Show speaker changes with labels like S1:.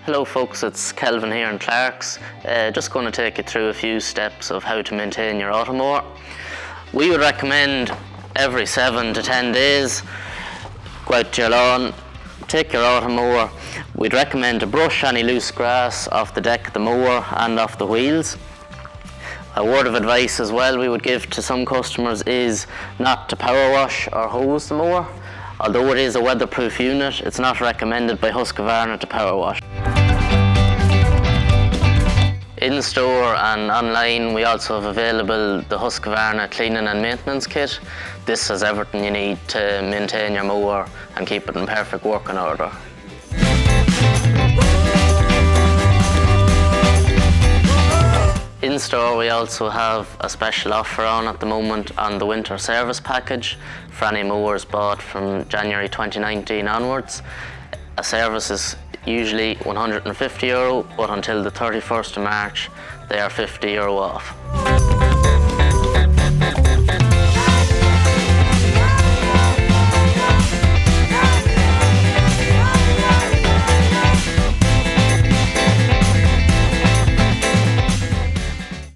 S1: Hello folks, it's Kelvin here in Clark's. Just going to take you through a few steps of how to maintain your Automower. We would recommend every 7 to 10 days, go out to your lawn, take your Automower. We'd recommend to brush any loose grass off the deck of the mower and off the wheels. A word of advice as well we would give to some customers is not to power wash or hose the mower. Although it is a weatherproof unit, it's not recommended by Husqvarna to power wash. In store and online we also have available the Husqvarna cleaning and maintenance kit. This has everything you need to maintain your mower and keep it in perfect working order. In store we also have a special offer on at the moment on the winter service package for any mowers bought from January 2019 onwards. A service is usually €150, but until the 31st of March they are €50 off.